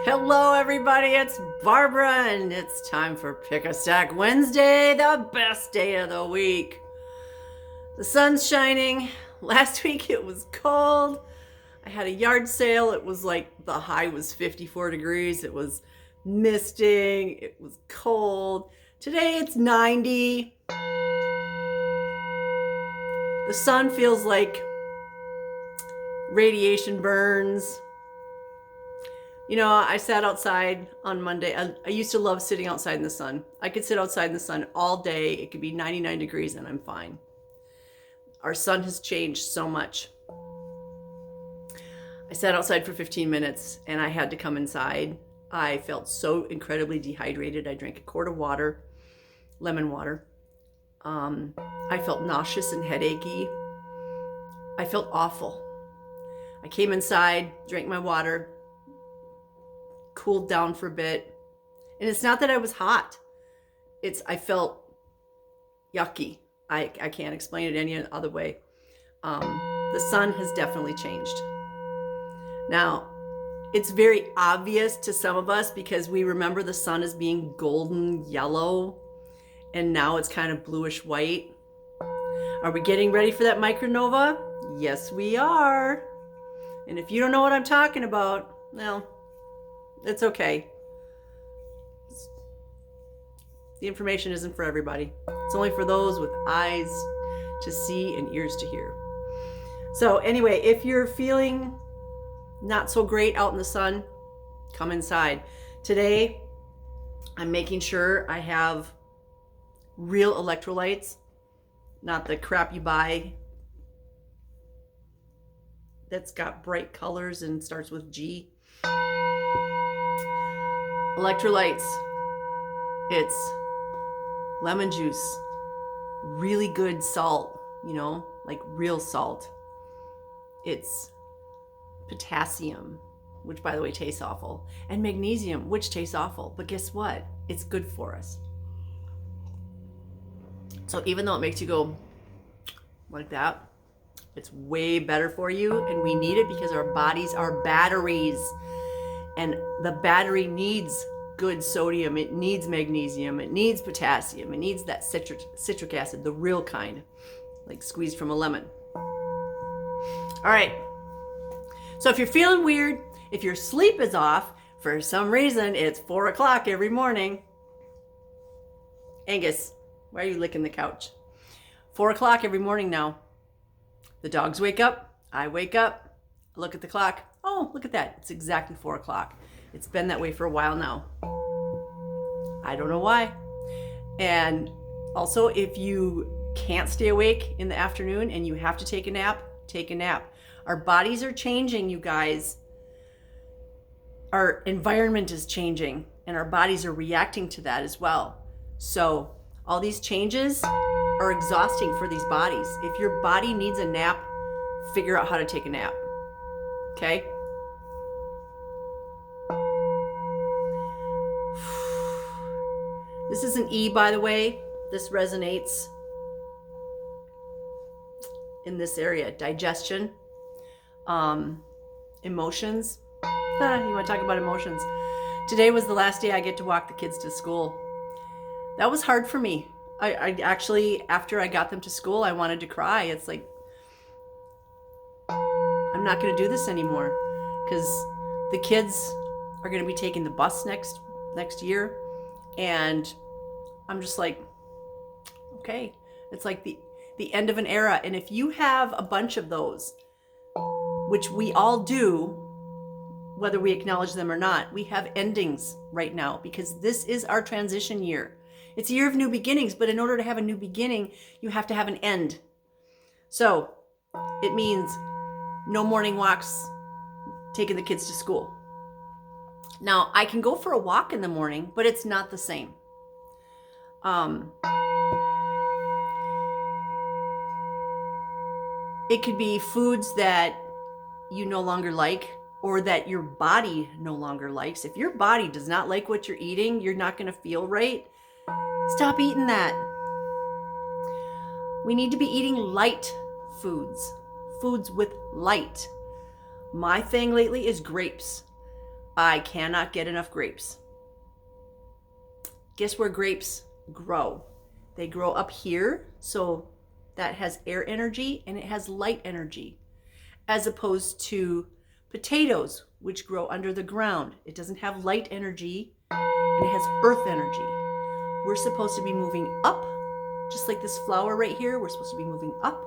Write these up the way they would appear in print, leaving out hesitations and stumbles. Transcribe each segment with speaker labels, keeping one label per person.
Speaker 1: Hello, everybody. It's Barbara, and it's time for Pick a Stack Wednesday, the best day of the week. The sun's shining. Last week it was cold. I had a yard sale. It was like the high was 54 degrees. It was misting. It was cold. Today it's 90. The sun feels like radiation burns. You know, I sat outside on Monday. I used to love sitting outside in the sun. I could sit outside in the sun all day. It could be 99 degrees and I'm fine. Our sun has changed so much. I sat outside for 15 minutes and I had to come inside. I felt so incredibly dehydrated. I drank a quart of water, lemon water. I felt nauseous and headachy. I felt awful. I came inside, drank my water, cooled down for a bit. And it's not that I was hot. I felt yucky. I can't explain it any other way. The sun has definitely changed. Now, it's very obvious to some of us because we remember the sun as being golden yellow, and now it's kind of bluish white. Are we getting ready for that micronova? Yes, we are. And if you don't know what I'm talking about, well, it's okay. The information isn't for everybody. It's only for those with eyes to see and ears to hear. So anyway, if you're feeling not so great out in the sun, come inside. Today, I'm making sure I have real electrolytes, not the crap you buy that's got bright colors and starts with G. Electrolytes. It's lemon juice, really good salt, like real salt. It's potassium, which by the way tastes awful, and magnesium, which tastes awful, but guess what? It's good for us. So even though it makes you go like that, it's way better for you, and we need it because our bodies are batteries, and the battery needs good sodium, it needs magnesium, it needs potassium, it needs that citric acid, the real kind, like squeezed from a lemon. All right, so if you're feeling weird, if your sleep is off, for some reason it's 4 o'clock every morning. Angus, why are you licking the couch? 4 o'clock every morning now. The dogs wake up, I wake up, look at the clock. Oh, look at that. It's exactly 4 o'clock. It's been that way for a while now. I don't know why. And also, if you can't stay awake in the afternoon and you have to take a nap, take a nap. Our bodies are changing, you guys. Our environment is changing and our bodies are reacting to that as well. So all these changes are exhausting for these bodies. If your body needs a nap, figure out how to take a nap. Okay? This is an E, by the way. This resonates in this area. Digestion, emotions. You want to talk about emotions? Today was the last day I get to walk the kids to school. That was hard for me. I actually, after I got them to school, I wanted to cry. It's like, I'm not going to do this anymore because the kids are going to be taking the bus next year. And I'm just like, okay, it's like the end of an era. And if you have a bunch of those, which we all do, whether we acknowledge them or not, we have endings right now because this is our transition year. It's a year of new beginnings, but in order to have a new beginning, you have to have an end. So it means no morning walks taking the kids to school. Now, I can go for a walk in the morning, but it's not the same. It could be foods that you no longer like or that your body no longer likes. If your body does not like what you're eating, you're not going to feel right. Stop eating that. We need to be eating light foods with light. My thing lately is grapes. I cannot get enough grapes. Guess where grapes grow? They grow up here, so that has air energy and it has light energy, as opposed to potatoes, which grow under the ground. It doesn't have light energy and it has earth energy. We're supposed to be moving up, just like this flower right here. We're supposed to be moving up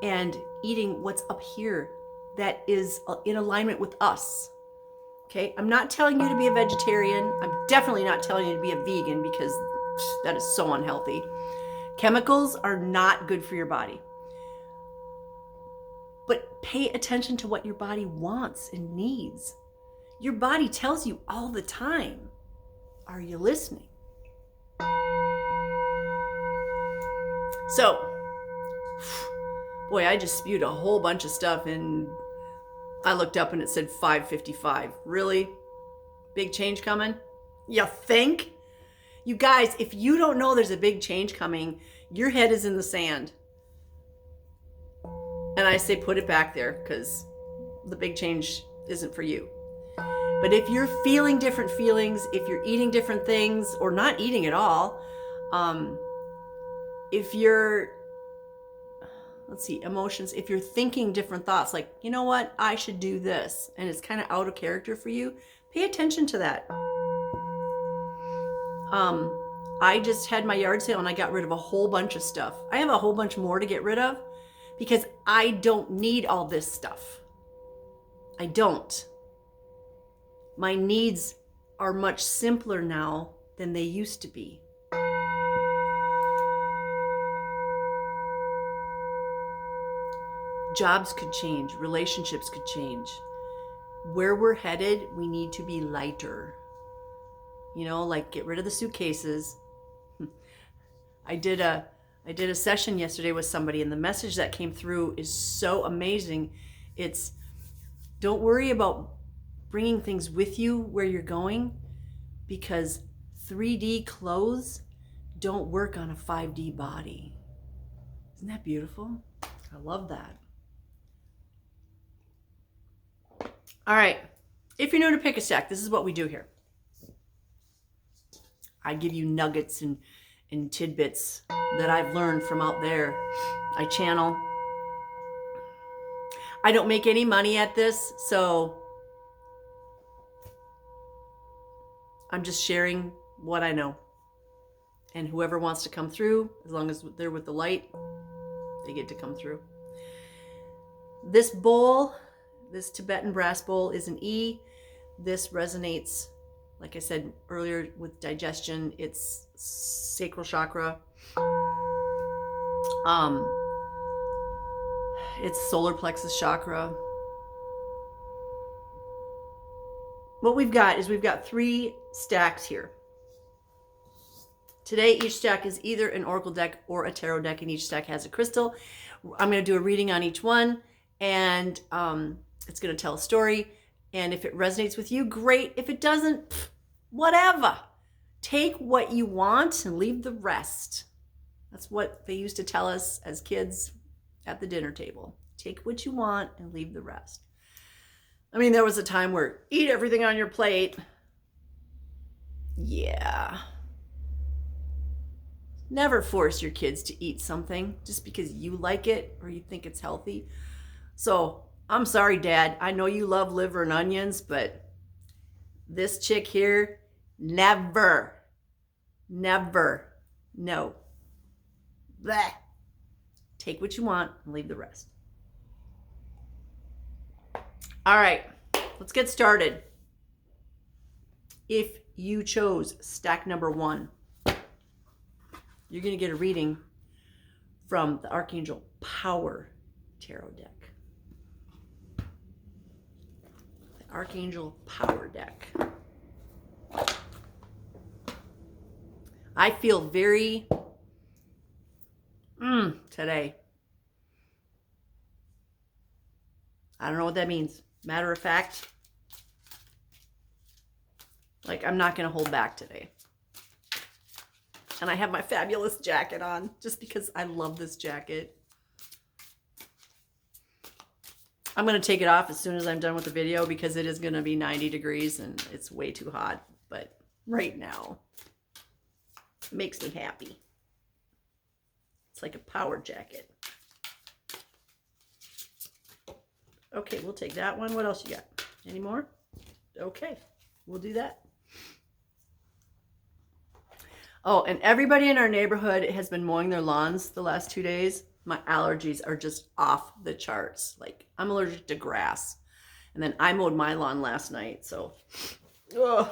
Speaker 1: and eating what's up here that is in alignment with us. Okay, I'm not telling you to be a vegetarian. I'm definitely not telling you to be a vegan, because that is so unhealthy. Chemicals are not good for your body. But pay attention to what your body wants and needs. Your body tells you all the time. Are you listening? So, boy, I just spewed a whole bunch of stuff, and I looked up and it said 5:55. Really? Big change coming? You think? You guys, if you don't know there's a big change coming, your head is in the sand. And I say put it back there, because the big change isn't for you. But if you're feeling different feelings, if you're eating different things or not eating at all, if you're, emotions, if you're thinking different thoughts, like, you know what, I should do this, and it's kind of out of character for you, pay attention to that. I just had my yard sale and I got rid of a whole bunch of stuff. I have a whole bunch more to get rid of because I don't need all this stuff. I don't. My needs are much simpler now than they used to be. Jobs could change, relationships could change. Where we're headed, we need to be lighter. You know, like get rid of the suitcases. I did a session yesterday with somebody, and the message that came through is so amazing. It's, don't worry about bringing things with you where you're going, because 3D clothes don't work on a 5D body. Isn't that beautiful? I love that. All right, if you're new to Pick a Stack, this is what we do here. I give you nuggets and tidbits that I've learned from out there. I channel. I don't make any money at this, so I'm just sharing what I know. And whoever wants to come through, as long as they're with the light, they get to come through. This bowl, this Tibetan brass bowl, is an E. This resonates, like I said earlier, with digestion. It's sacral chakra. It's solar plexus chakra. What we've got is we've got 3 stacks here. Today, each stack is either an oracle deck or a tarot deck, and each stack has a crystal. I'm going to do a reading on each one, and it's going to tell a story. And if it resonates with you, great. If it doesn't, whatever. Take what you want and leave the rest. That's what they used to tell us as kids at the dinner table. Take what you want and leave the rest. I mean, there was a time where eat everything on your plate. Yeah. Never force your kids to eat something just because you like it or you think it's healthy. So I'm sorry, Dad. I know you love liver and onions, but this chick here, never, no. Bleh. Take what you want and leave the rest. All right, let's get started. If you chose stack number 1, you're going to get a reading from the Archangel Power Tarot deck. The Archangel Power deck. I feel very today. I don't know what that means. Matter of fact, like, I'm not going to hold back today. And I have my fabulous jacket on just because I love this jacket. I'm going to take it off as soon as I'm done with the video because it is going to be 90 degrees and it's way too hot. But right now, it makes me happy. It's like a power jacket. Okay, we'll take that one. What else you got? Any more? Okay, we'll do that. Oh, and everybody in our neighborhood has been mowing their lawns the last 2 days. My allergies are just off the charts. Like, I'm allergic to grass. And then I mowed my lawn last night, so. Ugh.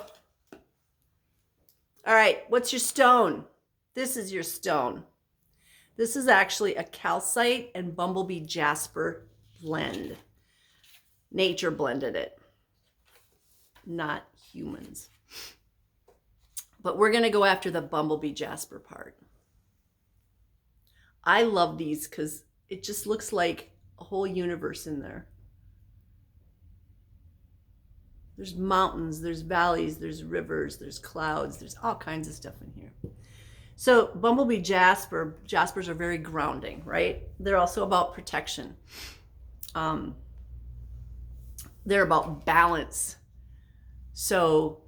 Speaker 1: All right, what's your stone? This is your stone. This is actually a calcite and bumblebee jasper blend. Nature blended it, not humans. But we're going to go after the bumblebee jasper part. I love these because it just looks like a whole universe in there. There's mountains, there's valleys, there's rivers, there's clouds, there's all kinds of stuff in here. So bumblebee jaspers are very grounding, right? They're also about protection. They're about balance. So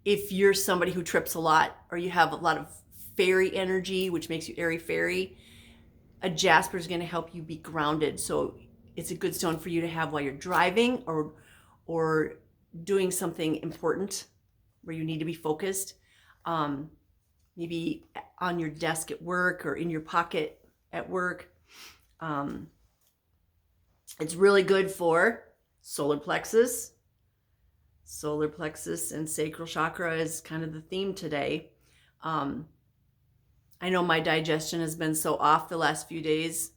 Speaker 1: if you're somebody who trips a lot or you have a lot of fairy energy, which makes you airy-fairy, a jasper is going to help you be grounded. So it's a good stone for you to have while you're driving or doing something important where you need to be focused. Maybe on your desk at work or in your pocket at work. It's really good for solar plexus. Solar plexus and sacral chakra is kind of the theme today. I know my digestion has been so off the last few days.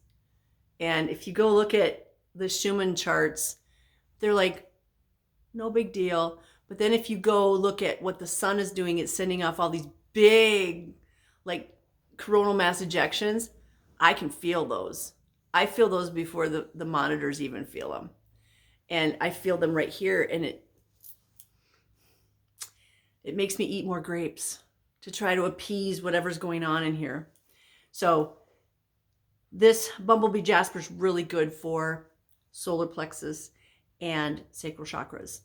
Speaker 1: And if you go look at the Schumann charts, they're like, no big deal. But then if you go look at what the sun is doing, it's sending off all these big, like, coronal mass ejections. I can feel those. I feel those before the monitors even feel them. And I feel them right here, and it makes me eat more grapes to try to appease whatever's going on in here. So this bumblebee jasper is really good for solar plexus and sacral chakras.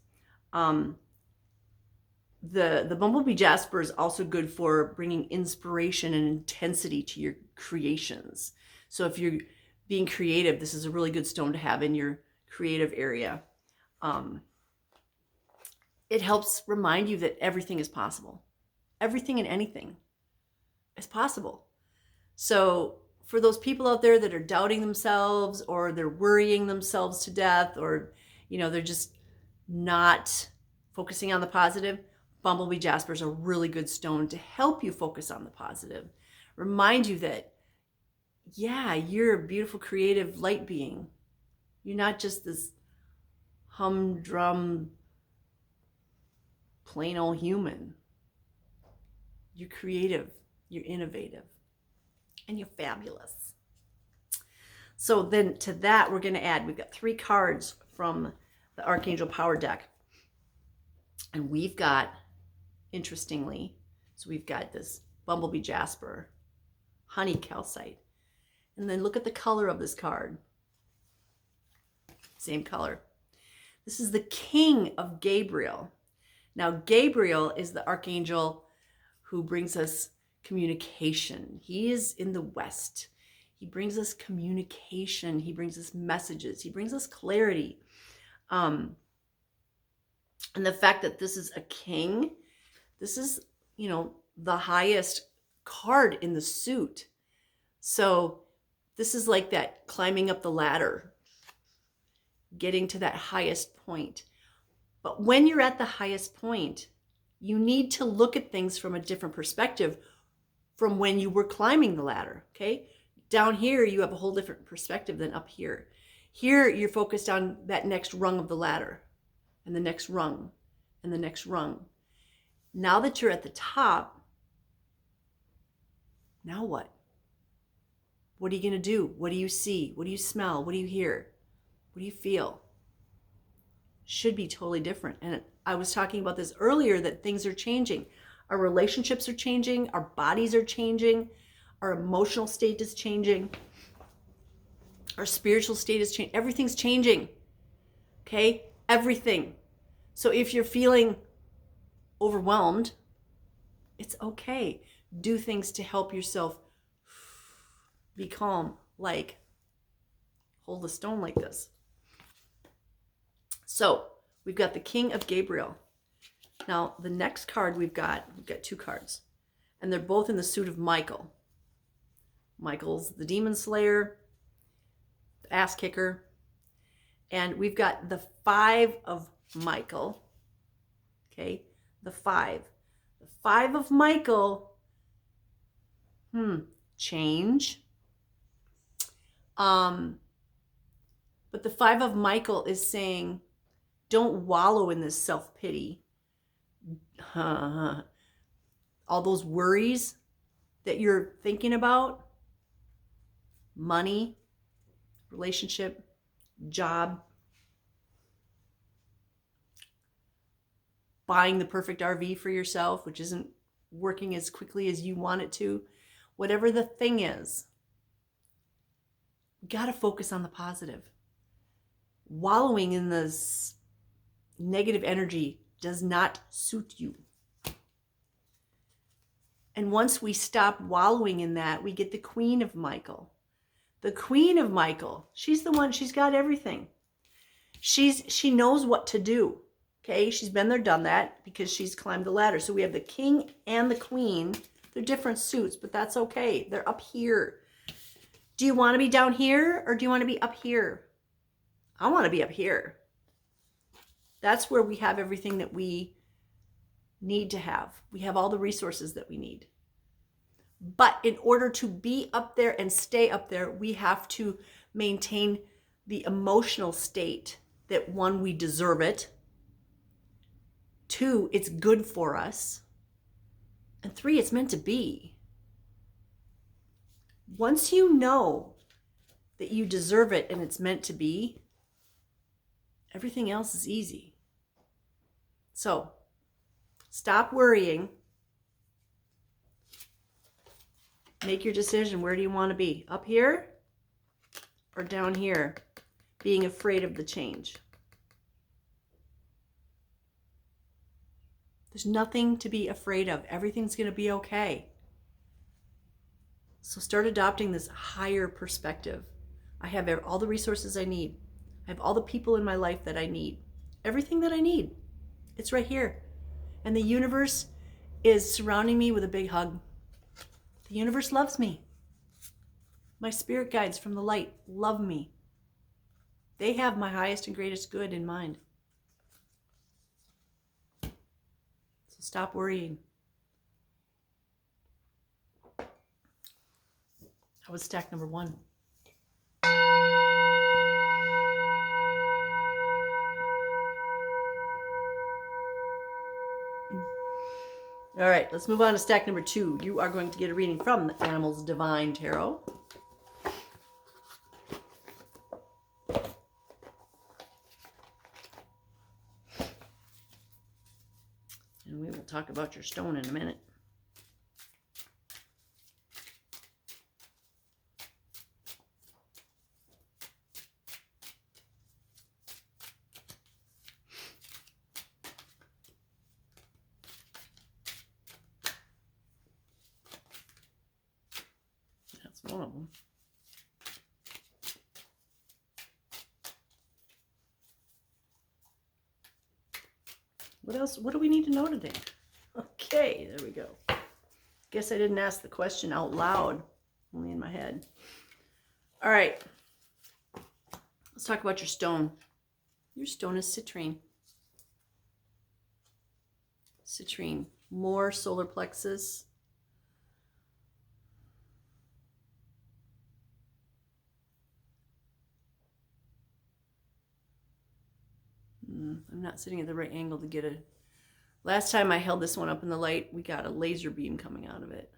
Speaker 1: The bumblebee jasper is also good for bringing inspiration and intensity to your creations. So if you're being creative, this is a really good stone to have in your creative area. It helps remind you that everything is possible. Everything and anything is possible. So for those people out there that are doubting themselves or they're worrying themselves to death or, they're just not focusing on the positive, bumblebee jasper is a really good stone to help you focus on the positive. Remind you that, yeah, you're a beautiful, creative light being. You're not just this humdrum, plain old human. You're creative, you're innovative, and you're fabulous. So then to that, we're going to add, we've got 3 cards from the Archangel Power deck. And we've got, interestingly, so we've got this bumblebee jasper, honey calcite. And then look at the color of this card. Same color. This is the King of Gabriel. Now, Gabriel is the archangel who brings us communication. He is in the West. He brings us communication. He brings us messages. He brings us clarity. And the fact that this is a king, this is, the highest card in the suit. So this is like that climbing up the ladder, getting to that highest point. But when you're at the highest point, you need to look at things from a different perspective from when you were climbing the ladder, okay? Down here, you have a whole different perspective than up here. Here, you're focused on that next rung of the ladder and the next rung and the next rung. Now that you're at the top, now what? What are you going to do? What do you see? What do you smell? What do you hear? What do you feel? Should be totally different. And I was talking about this earlier, that things are changing. Our relationships are changing. Our bodies are changing. Our emotional state is changing. Our spiritual state is changing. Everything's changing. Okay? Everything. So if you're feeling overwhelmed, it's okay. Do things to help yourself be calm, like hold a stone like this. So we've got the King of Gabriel. Now, the next card we've got two cards, and they're both in the suit of Michael. Michael's the demon slayer, the ass kicker, and we've got the 5 of Michael. Okay, the 5. The 5 of Michael, change. But the 5 of Michael is saying, don't wallow in this self-pity. All those worries that you're thinking about, money, relationship, job, buying the perfect RV for yourself, which isn't working as quickly as you want it to, whatever the thing is, you got to focus on the positive. Wallowing in this negative energy does not suit you. And once we stop wallowing in that, we get the Queen of Michael. The Queen of Michael, she's the one, she's got everything. She knows what to do. Okay, she's been there, done that, because she's climbed the ladder. So we have the King and the Queen. They're different suits, but that's okay. They're up here. Do you want to be down here or do you want to be up here? I want to be up here. That's where we have everything that we need to have. We have all the resources that we need. But in order to be up there and stay up there, we have to maintain the emotional state that, 1, we deserve it. 2, it's good for us. And 3, it's meant to be. Once you know that you deserve it and it's meant to be, everything else is easy. So, stop worrying. Make your decision. Where do you want to be? Up here or down here? Being afraid of the change. There's nothing to be afraid of. Everything's going to be okay. So start adopting this higher perspective. I have all the resources I need. I have all the people in my life that I need. Everything that I need. It's right here. And the universe is surrounding me with a big hug. The universe loves me. My spirit guides from the light love me. They have my highest and greatest good in mind. So stop worrying. That was stack number 1. All right, let's move on to stack number 2. You are going to get a reading from the Animals Divine Tarot. And we will talk about your stone in a minute. One of them. What else? What do we need to know today? Okay, there we go. Guess I didn't ask the question out loud, only in my head. All right. Let's talk about your stone. Your stone is citrine. Citrine. More solar plexus. I'm not sitting at the right angle to get a... Last time I held this one up in the light, we got a laser beam coming out of it.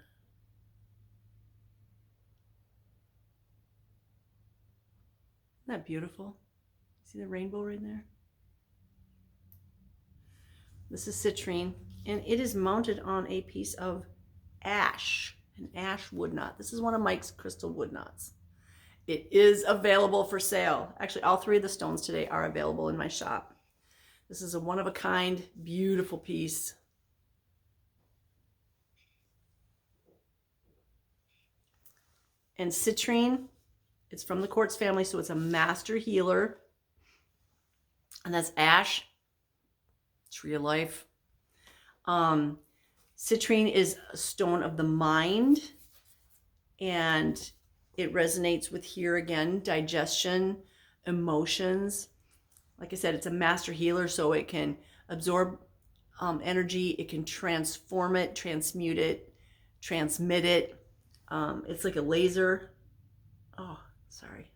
Speaker 1: Isn't that beautiful? See the rainbow right there? This is citrine, and it is mounted on a piece of ash, an ash wood knot. This is one of Mike's crystal wood knots. It is available for sale. Actually, all three of the stones today are available in my shop. This is a one-of-a-kind, beautiful piece. And citrine, it's from the quartz family, so it's a master healer. And that's ash, tree of life. Citrine is a stone of the mind, and it resonates with, here again, digestion, emotions. Like I said, it's a master healer, so it can absorb energy, it can transform it, transmute it, transmit it. It's like a laser. Oh, sorry.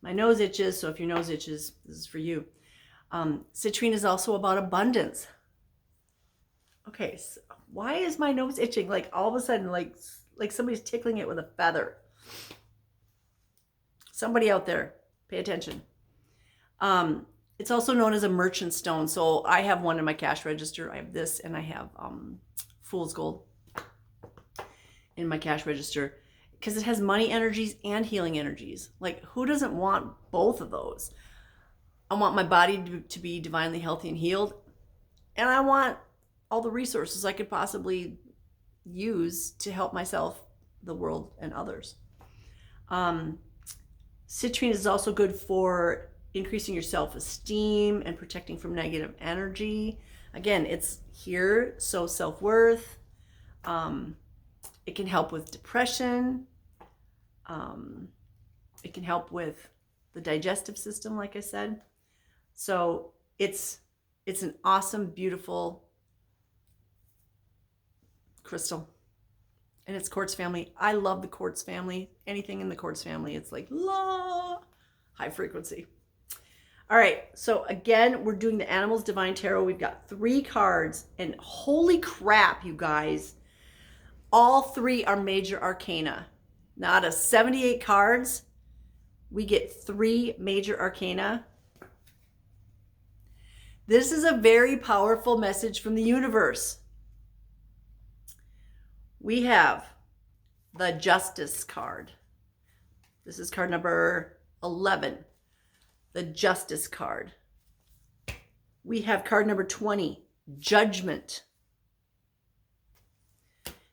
Speaker 1: My nose itches, so if your nose itches, this is for you. Citrine is also about abundance. Okay, so why is my nose itching? Like all of a sudden, like somebody's tickling it with a feather. Somebody out there, pay attention. It's also known as a merchant stone. So I have one in my cash register. I have this, and I have fool's gold in my cash register because it has money energies and healing energies. Like, who doesn't want both of those? I want my body to be divinely healthy and healed, and I want all the resources I could possibly use to help myself, the world, and others. Citrine is also good for increasing your self-esteem and protecting from negative energy. Again, it's here, so self-worth. It can help with depression. It can help with the digestive system, like I said. So it's an awesome, beautiful crystal. And it's quartz family. I love the quartz family. Anything in the quartz family, it's like high frequency. All right, so again, we're doing the Animals Divine Tarot. We've got 3 cards, and holy crap, you guys. All 3 are major arcana. Now, out of 78 cards, we get 3 major arcana. This is a very powerful message from the universe. We have the Justice card. This is card number 11, the Justice card. We have card number 20, Judgment.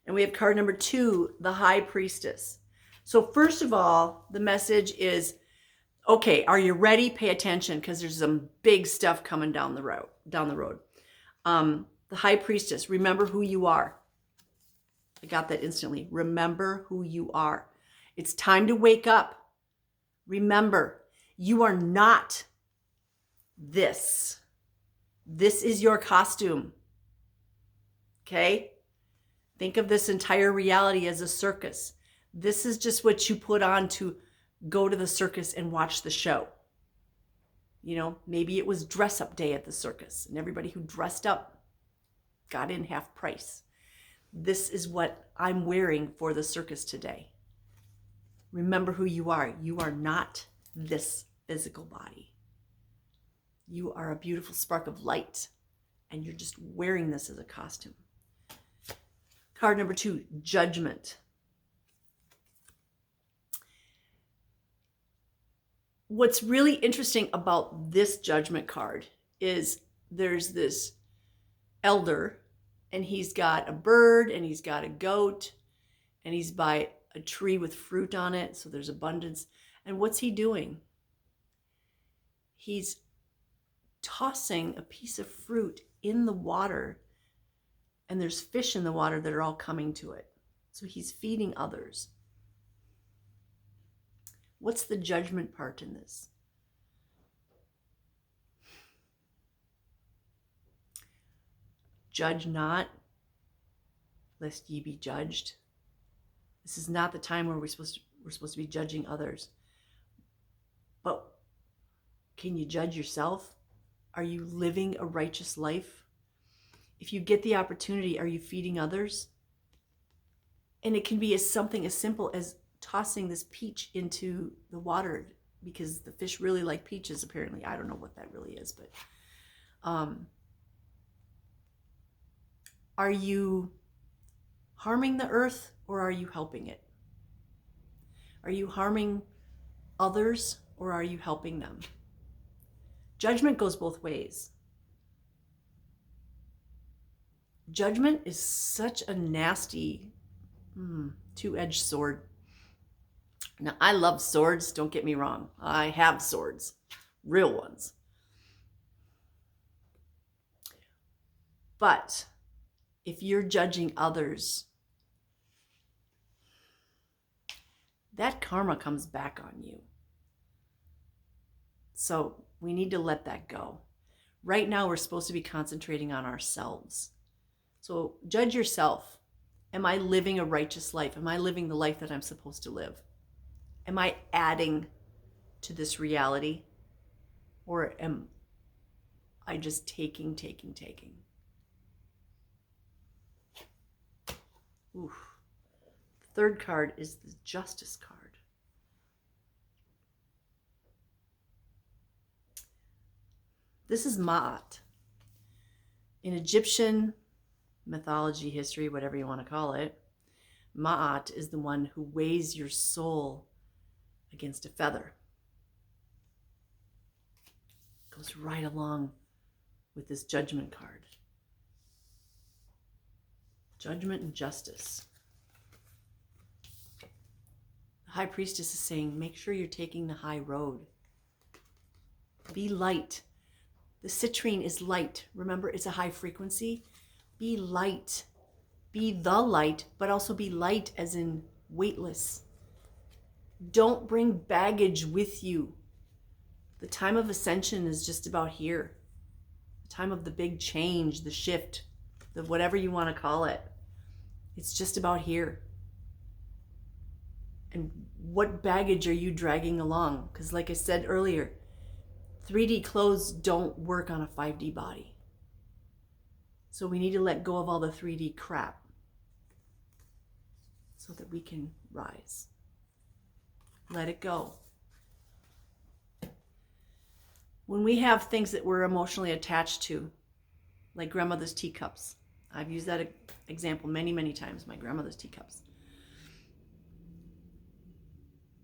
Speaker 1: And we have card number 2, the High Priestess. So first of all, the message is, okay, are you ready? Pay attention, because there's some big stuff coming down the road. The High Priestess, remember who you are. I got that instantly. Remember who you are. It's time to wake up. Remember, you are not this. This is your costume. Okay? Think of this entire reality as a circus. This is just what you put on to go to the circus and watch the show. You know, maybe it was dress up day at the circus, and everybody who dressed up got in half price. This is what I'm wearing for the circus today. Remember who you are. You are not this physical body. You are a beautiful spark of light, and you're just wearing this as a costume. Card number 2, Judgment. What's really interesting about this Judgment card is there's this elder, and he's got a bird, and he's got a goat, and he's by a tree with fruit on it, so there's abundance. And what's he doing? He's tossing a piece of fruit in the water, and there's fish in the water that are all coming to it. So he's feeding others. What's the judgment part in this? Judge not, lest ye be judged. This is not the time where we're supposed to be judging others. But can you judge yourself? Are you living a righteous life? If you get the opportunity, are you feeding others? And it can be something as simple as tossing this peach into the water, because the fish really like peaches, apparently. I don't know what that really is, but are you harming the earth, or are you helping it? Are you harming others or are you helping them? Judgment goes both ways. Judgment is such a nasty, two-edged sword. Now, I love swords, don't get me wrong. I have swords, real ones. But if you're judging others, that karma comes back on you. So we need to let that go. Right now, we're supposed to be concentrating on ourselves. So judge yourself. Am I living a righteous life? Am I living the life that I'm supposed to live? Am I adding to this reality? Or am I just taking? Oof. The third card is the Justice card. This is Ma'at. In Egyptian mythology, history, whatever you want to call it, Ma'at is the one who weighs your soul against a feather. Goes right along with this Judgment card. Judgment and justice. The High Priestess is saying, make sure you're taking the high road. Be light. The citrine is light. Remember, it's a high frequency. Be light. Be the light, but also be light as in weightless. Don't bring baggage with you. The time of ascension is just about here. The time of the big change, the shift, the whatever you want to call it. It's just about here. And what baggage are you dragging along? Because like I said earlier, 3D clothes don't work on a 5D body. So we need to let go of all the 3D crap so that we can rise. Let it go. When we have things that we're emotionally attached to, like grandmother's teacups. I've used that example many, many times, my grandmother's teacups.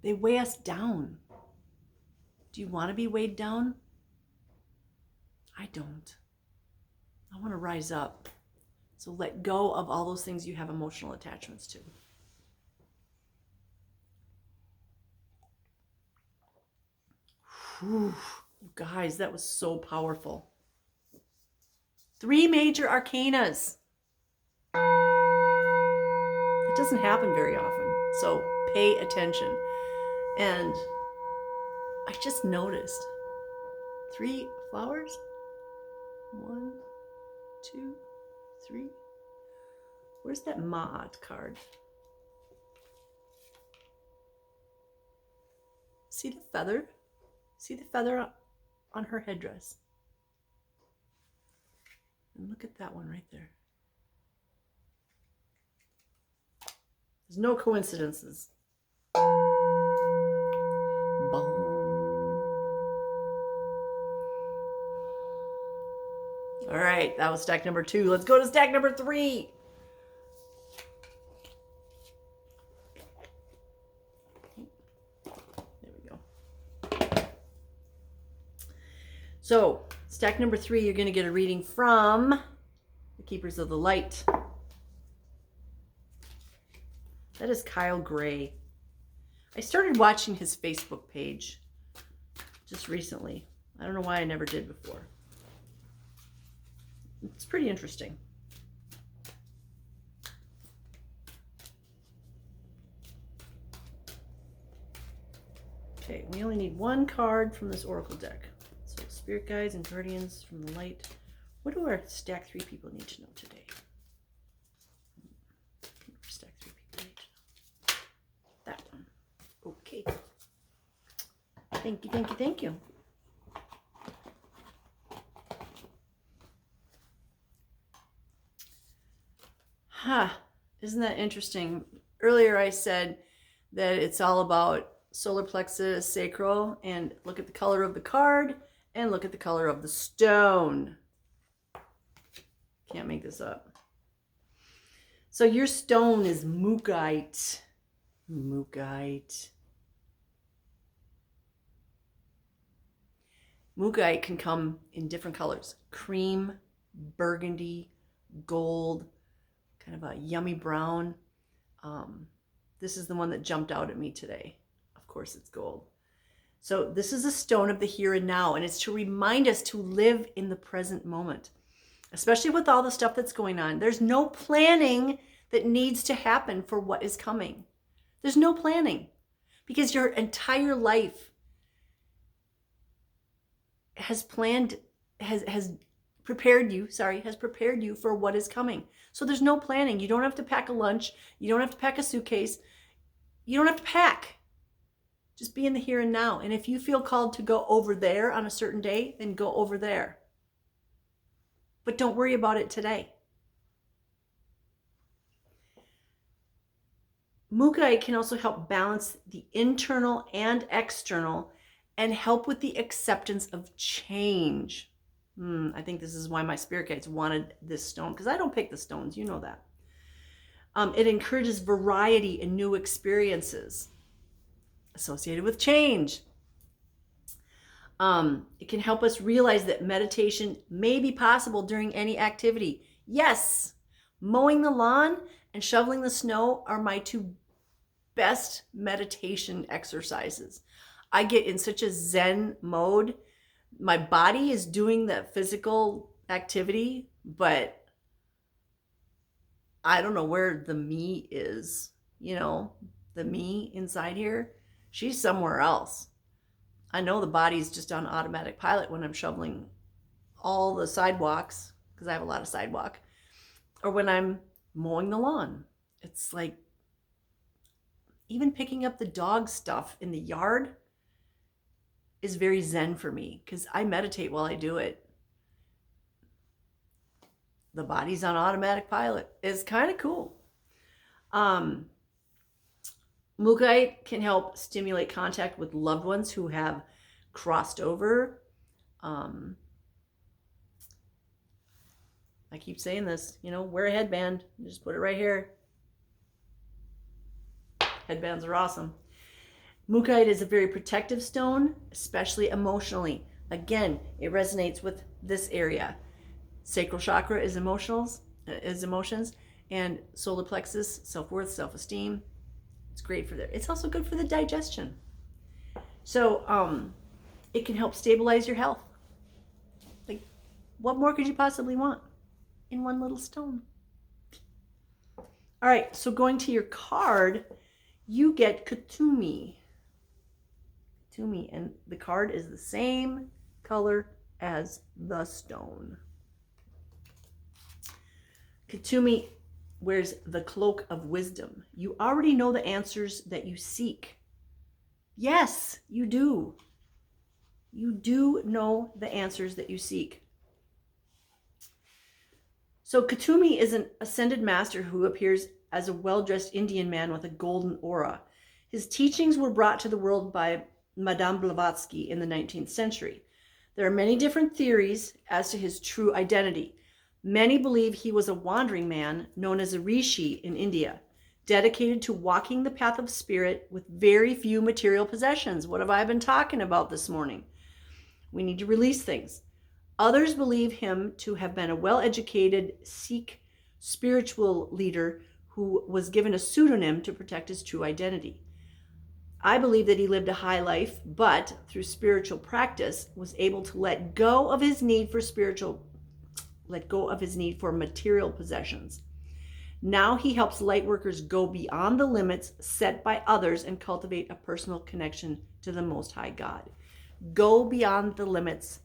Speaker 1: They weigh us down. Do you want to be weighed down? I don't. I want to rise up. So let go of all those things you have emotional attachments to. Whew. Guys, that was so powerful. 3 major arcanas. It doesn't happen very often. So pay attention. And I just noticed 3 flowers. 1, 2, 3. Where's that Ma'at card? See the feather? See the feather on her headdress? And look at that one right there. There's no coincidences. Boom. All right, that was stack number 2. Let's go to stack number 3. There we go. So, stack number 3, you're going to get a reading from the Keepers of the Light. That is Kyle Gray. I started watching his Facebook page just recently. I don't know why I never did before. It's pretty interesting. Okay, we only need 1 card from this Oracle deck. So Spirit Guides and Guardians from the Light. What do our stack 3 people need to know today? Stack 3 people need to know. That one. Okay. Thank you, thank you, thank you. Isn't that interesting? Earlier I said that it's all about solar plexus, sacral, and look at the color of the card and look at the color of the stone. Can't make this up. So your stone is Mookaite. Mookaite. Mookaite can come in different colors: cream, burgundy, gold, kind of a yummy brown. This is the one that jumped out at me today. Of course, it's gold. So this is a stone of the here and now, and it's to remind us to live in the present moment, especially with all the stuff that's going on. There's no planning that needs to happen for what is coming. There's no planning, because your entire life has prepared you for what is coming. So there's no planning. You don't have to pack a lunch. You don't have to pack a suitcase. You don't have to pack. Just be in the here and now. And if you feel called to go over there on a certain day, then go over there. But don't worry about it today. Mookaite can also help balance the internal and external and help with the acceptance of change. I think this is why my spirit guides wanted this stone, because I don't pick the stones, you know that. It encourages variety and new experiences associated with change. It can help us realize that meditation may be possible during any activity. Yes, mowing the lawn and shoveling the snow are my two best meditation exercises. I get in such a Zen mode. My body is doing the physical activity, but I don't know where the me is. The me inside here, she's somewhere else. I know the body's just on automatic pilot when I'm shoveling all the sidewalks, because I have a lot of sidewalk, or when I'm mowing the lawn. It's like even picking up the dog stuff in the yard is very Zen for me, because I meditate while I do it. The body's on automatic pilot. It's kind of cool. Mookaite can help stimulate contact with loved ones who have crossed over. I keep saying this, wear a headband. Just put it right here. Headbands are awesome. Mookaite is a very protective stone, especially emotionally. Again, it resonates with this area. Sacral chakra is emotions, and solar plexus, self-worth, self-esteem. It's great for that. It's also good for the digestion. So it can help stabilize your health. Like, what more could you possibly want in one little stone? All right, so going to your card, you get Kuthumi. And the card is the same color as the stone. Kuthumi wears the cloak of wisdom. You already know the answers that you seek. Yes, you do. You do know the answers that you seek. So Kuthumi is an ascended master who appears as a well-dressed Indian man with a golden aura. His teachings were brought to the world by Madame Blavatsky in the 19th century. There are many different theories as to his true identity. Many believe he was a wandering man known as a rishi in India, dedicated to walking the path of spirit with very few material possessions. What have I been talking about this morning? We need to release things. Others believe him to have been a well-educated Sikh spiritual leader who was given a pseudonym to protect his true identity. I believe that he lived a high life, but through spiritual practice was able to let go of his need for material possessions. Now he helps light workers go beyond the limits set by others and cultivate a personal connection to the Most High God. Go beyond the limits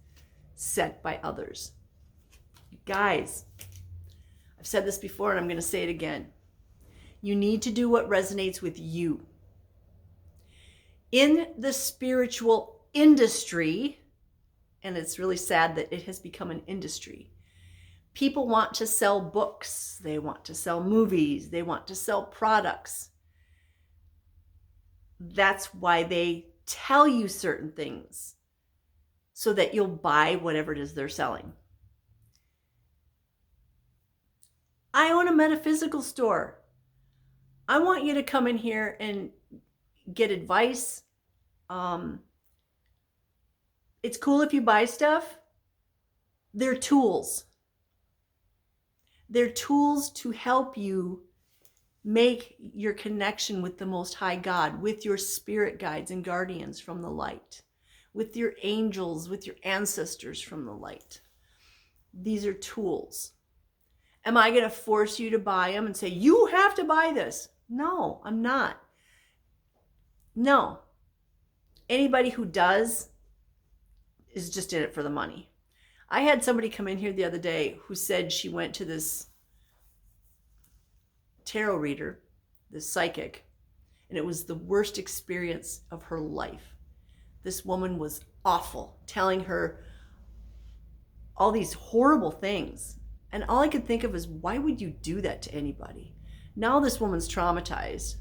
Speaker 1: set by others. Guys, I've said this before and I'm going to say it again. You need to do what resonates with you. In the spiritual industry, and it's really sad that it has become an industry, people want to sell books, they want to sell movies, they want to sell products. That's why they tell you certain things, so that you'll buy whatever it is they're selling. I own a metaphysical store. I want you to come in here and get advice, It's cool if you buy stuff. They're tools. They're tools to help you make your connection with the Most High God, with your spirit guides and guardians from the light, with your angels, with your ancestors from the light. These are tools. Am I going to force you to buy them and say, you have to buy this? No, I'm not. No. Anybody who does is just in it for the money. I had somebody come in here the other day who said she went to this tarot reader, this psychic, and it was the worst experience of her life. This woman was awful, telling her all these horrible things. And all I could think of is, why would you do that to anybody? Now this woman's traumatized.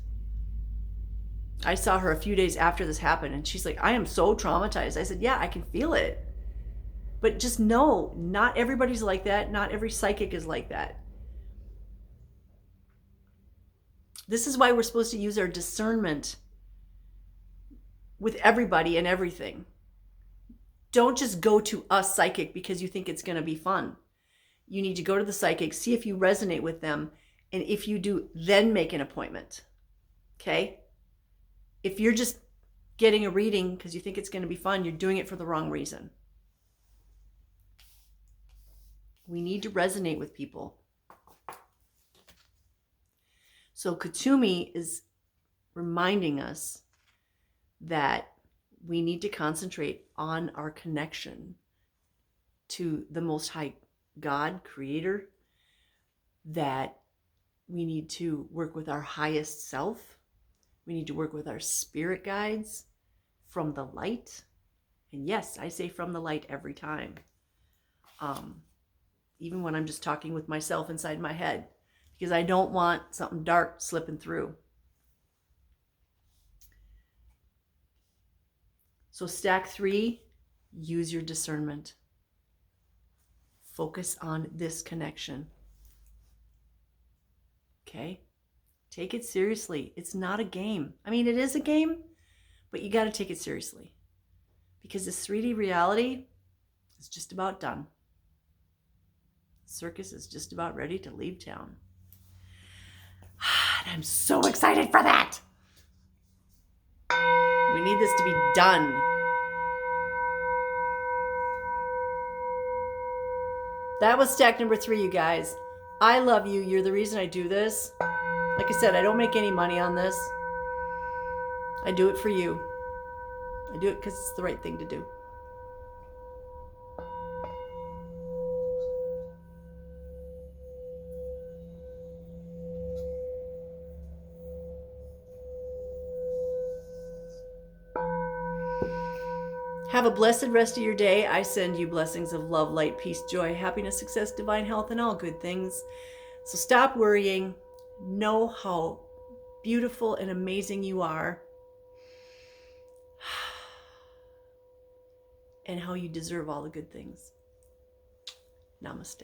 Speaker 1: I saw her a few days after this happened, and she's like, I am so traumatized. I said, yeah, I can feel it. But just know, not everybody's like that. Not every psychic is like that. This is why we're supposed to use our discernment with everybody and everything. Don't just go to a psychic because you think it's going to be fun. You need to go to the psychic, see if you resonate with them, and if you do, then make an appointment. Okay? If you're just getting a reading because you think it's going to be fun, you're doing it for the wrong reason. We need to resonate with people. So Kuthumi is reminding us that we need to concentrate on our connection to the Most High God, Creator, that we need to work with our highest self. We need to work with our spirit guides from the light. And yes, I say from the light every time. Even when I'm just talking with myself inside my head, because I don't want something dark slipping through. So stack 3, use your discernment. Focus on this connection. Okay? Take it seriously. It's not a game. I mean, it is a game, but you got to take it seriously. Because this 3D reality is just about done. Circus is just about ready to leave town. And I'm so excited for that. We need this to be done. That was stack number 3, you guys. I love you. You're the reason I do this. Like I said, I don't make any money on this. I do it for you. I do it because it's the right thing to do. Have a blessed rest of your day. I send you blessings of love, light, peace, joy, happiness, success, divine health, and all good things. So stop worrying. Know how beautiful and amazing you are. And how you deserve all the good things. Namaste.